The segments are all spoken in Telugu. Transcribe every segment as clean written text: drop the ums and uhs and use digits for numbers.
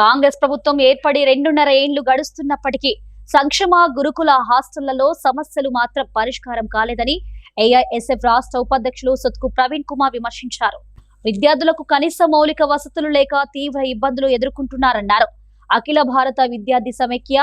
కాంగ్రెస్ ప్రభుత్వం ఏర్పడి 2.5 ఏళ్లు గడుస్తున్నప్పటికీ సంక్షేమ గురుకుల హాస్టళ్లలో సమస్యలు మాత్రం పరిష్కారం కాలేదని ఏఐఎస్ఎఫ్ రాష్ట్ర ఉపాధ్యక్షులు సొత్కు ప్రవీణ్ కుమార్ విమర్శించారు. విద్యార్థులకు కనీస మౌలిక వసతులు లేక తీవ్ర ఇబ్బందులు ఎదుర్కొంటున్నారన్నారు. అఖిల భారత విద్యార్థి సమైక్య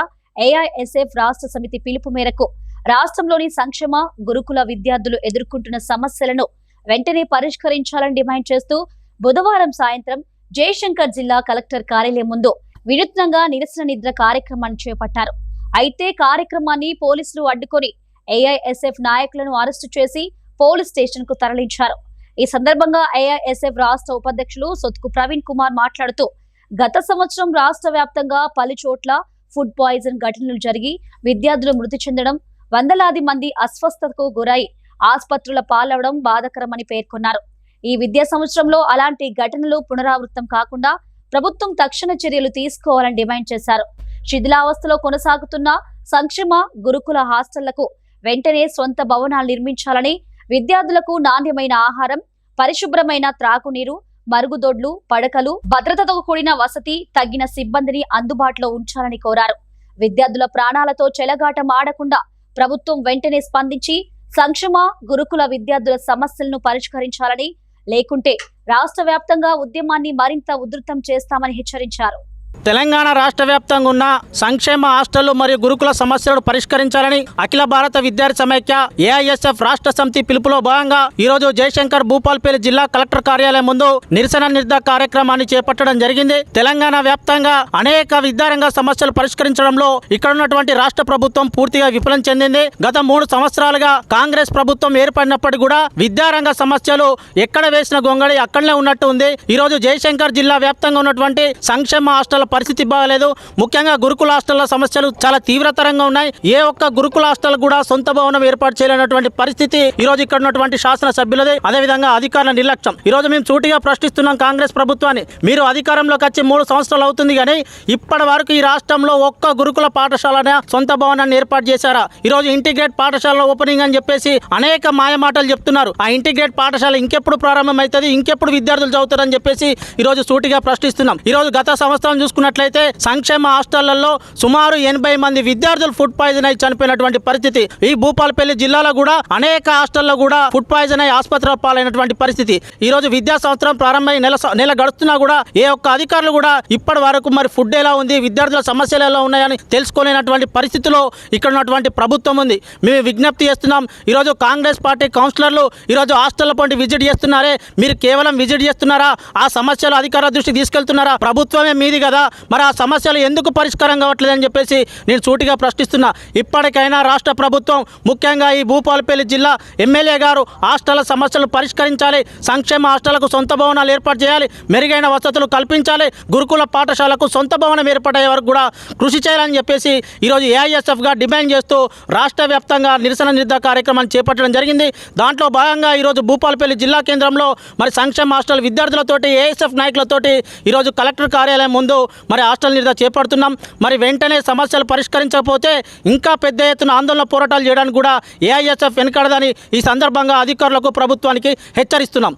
ఏఐఎస్ఎఫ్ రాష్ట్ర సమితి పిలుపు మేరకు రాష్ట్రంలోని సంక్షేమ గురుకుల విద్యార్థులు ఎదుర్కొంటున్న సమస్యలను వెంటనే పరిష్కరించాలని డిమాండ్ చేస్తూ బుధవారం సాయంత్రం జయశంకర్ జిల్లా కలెక్టర్ కార్యాలయం ముందు వినూత్నంగా నిరసన నిద్ర కార్యక్రమాన్ని చేపట్టారు. అయితే కార్యక్రమాన్ని పోలీసులు అడ్డుకొని ఏఐఎస్ఎఫ్ నాయకులను అరెస్టు చేసి పోలీస్ స్టేషన్ కు తరలించారు. ఈ సందర్భంగా ఏఐఎస్ఎఫ్ రాష్ట్ర ఉపాధ్యక్షులు సొత్కు ప్రవీణ్ కుమార్ మాట్లాడుతూ గత సంవత్సరం రాష్ట్ర వ్యాప్తంగా పలు చోట్ల ఫుడ్ పాయిజన్ ఘటనలు జరిగి విద్యార్థులు మృతి చెందడం, వందలాది మంది అస్వస్థతకు గురై ఆసుపత్రుల పాలవడం బాధాకరమని పేర్కొన్నారు. ఈ విద్యా సంవత్సరంలో అలాంటి ఘటనలు పునరావృతం కాకుండా ప్రభుత్వం తక్షణ చర్యలు తీసుకోవాలని డిమాండ్ చేశారు. శిథిలావస్థలో కొనసాగుతున్న సంక్షేమ గురుకుల హాస్టళ్లకు వెంటనే సొంత భవనాలు నిర్మించాలని, విద్యార్థులకు నాణ్యమైన ఆహారం, పరిశుభ్రమైన త్రాగునీరు, మరుగుదొడ్లు, పడకలు, భద్రతతో కూడిన వసతి, తగిన సిబ్బందిని అందుబాటులో ఉంచాలని కోరారు. విద్యార్థుల ప్రాణాలతో చెలగాటం ఆడకుండా ప్రభుత్వం వెంటనే స్పందించి సంక్షేమ గురుకుల విద్యార్థుల సమస్యలను పరిష్కరించాలని, లేకుంటే రాష్ట్ర వ్యాప్తంగా ఉద్యమాన్ని మరింత ఉధృతం చేస్తామని హెచ్చరించారు. తెలంగాణ రాష్ట్ర వ్యాప్తంగా ఉన్న సంక్షేమ హాస్టళ్లు మరియు గురుకుల సమస్యలను పరిష్కరించాలని అఖిల భారత విద్యార్థి సమైక్య ఏఐఎస్ఎఫ్ రాష్ట్ర సమితి పిలుపులో భాగంగా ఈరోజు జయశంకర్ భూపాల్పల్లి జిల్లా కలెక్టర్ కార్యాలయం ముందు నిరసన నిర్ద కార్యక్రమాన్ని చేపట్టడం జరిగింది. తెలంగాణ వ్యాప్తంగా అనేక విద్యారంగ సమస్యలు పరిష్కరించడంలో ఇక్కడ ఉన్నటువంటి రాష్ట్ర ప్రభుత్వం పూర్తిగా విఫలం చెందింది. గత 3 సంవత్సరాలుగా కాంగ్రెస్ ప్రభుత్వం ఏర్పడినప్పటికీ కూడా విద్యారంగ సమస్యలు ఎక్కడ వేసిన గొంగళి అక్కడనే ఉన్నట్టు ఉంది. ఈరోజు జయశంకర్ జిల్లా వ్యాప్తంగా ఉన్నటువంటి సంక్షేమ హాస్టల్ పరిస్థితి బాగలేదు. ముఖ్యంగా గురుకుల హాస్టళ్ల సమస్యలు చాలా తీవ్రతరంగా ఉన్నాయి. ఏ ఒక్క గురుకుల హాస్టల్ కూడా సొంత భవనం ఏర్పాటు చేయలేనటువంటి పరిస్థితి ఈ రోజు ఇక్కడ ఉన్నటువంటి శాసనసభ్యులదే. అదేవిధంగా అధికారుల నిర్లక్ష్యం. ఈ రోజు మేము సూటిగా ప్రశ్నిస్తున్నాం కాంగ్రెస్ ప్రభుత్వాన్ని. మీరు అధికారంలోకి వచ్చి 3 సంవత్సరాలు అవుతుంది కానీ ఇప్పటి వరకు ఈ రాష్ట్రంలో ఒక్క గురుకుల పాఠశాల సొంత భవనాన్ని ఏర్పాటు చేశారా? ఈ రోజు ఇంటిగ్రేట్ పాఠశాల ఓపెనింగ్ అని చెప్పేసి అనేక మాయమాటలు చెప్తున్నారు. ఆ ఇంటిగ్రేట్ పాఠశాల ఇంకెప్పుడు ప్రారంభమవుతుంది, ఇంకెప్పుడు విద్యార్థులు చదువుతారని చెప్పేసి ఈ రోజు సూటిగా ప్రశ్నిస్తున్నాం. ఈ రోజు గత సంవత్సరం చూసుకున్నట్లయితే సంక్షేమ హాస్టళ్లలో సుమారు 80 మంది విద్యార్థులు ఫుడ్ పాయిజన్ అయి చనిపోయినటువంటి పరిస్థితి. ఈ భూపాలపల్లి జిల్లాలో కూడా అనేక హాస్టల్లో కూడా ఫుడ్ పాయిజన్ అయి ఆసుపత్రుల పాలైనటువంటి పరిస్థితి. ఈ రోజు విద్యా సంవత్సరం ప్రారంభమై నెల గడుస్తున్నా కూడా ఏ ఒక్క అధికారులు కూడా ఇప్పటి వరకు మరి ఫుడ్ ఎలా ఉంది, విద్యార్థుల సమస్యలు ఎలా ఉన్నాయని తెలుసుకోలేనటువంటి పరిస్థితిలో ఇక్కడ ఉన్నటువంటి ప్రభుత్వం ఉంది. మేము విజ్ఞప్తి చేస్తున్నాం. ఈరోజు కాంగ్రెస్ పార్టీ కౌన్సిలర్లు ఈరోజు హాస్టళ్ల పంటి విజిట్ చేస్తున్నారే, మీరు కేవలం విజిట్ చేస్తున్నారా? ఆ సమస్యలు అధికారుల దృష్టికి తీసుకెళ్తున్నారా? ప్రభుత్వమే మీది కదా, మరి ఆ సమస్యలు ఎందుకు పరిష్కారం కావట్లేదని చెప్పేసి నేను సూటిగా ప్రశ్నిస్తున్నా. ఇప్పటికైనా రాష్ట్ర ప్రభుత్వం, ముఖ్యంగా ఈ భూపాలపల్లి జిల్లా ఎమ్మెల్యే గారు హాస్టళ్ల సమస్యలు పరిష్కరించాలి. సంక్షేమ హాస్టళ్లకు సొంత భవనాలు ఏర్పాటు చేయాలి, మెరుగైన వసతులు కల్పించాలి, గురుకుల పాఠశాలకు సొంత భవనం ఏర్పాటయ్యే వరకు కూడా కృషి చేయాలని చెప్పేసి ఈరోజు ఏఐఎస్ఎఫ్గా డిమాండ్ చేస్తూ రాష్ట్ర వ్యాప్తంగా నిరసన నిర్ద కార్యక్రమాన్ని చేపట్టడం జరిగింది. దాంట్లో భాగంగా ఈరోజు భూపాలపల్లి జిల్లా కేంద్రంలో మరి సంక్షేమ హాస్టల్ విద్యార్థులతోటి ఏఐఎస్ఎఫ్ నాయకులతోటి ఈరోజు కలెక్టర్ కార్యాలయం ముందు మరి హాస్టల్ నిర్ద చేపడుతున్నాం. మరి వెంటనే సమస్యలు పరిష్కరించకపోతే ఇంకా పెద్ద ఎత్తున ఆందోళన పోరాటాలు చేయడానికి కూడా ఏఐఎస్ఎఫ్ వెనుకడదని ఈ సందర్భంగా అధికారులకు ప్రభుత్వానికి హెచ్చరిస్తున్నాం.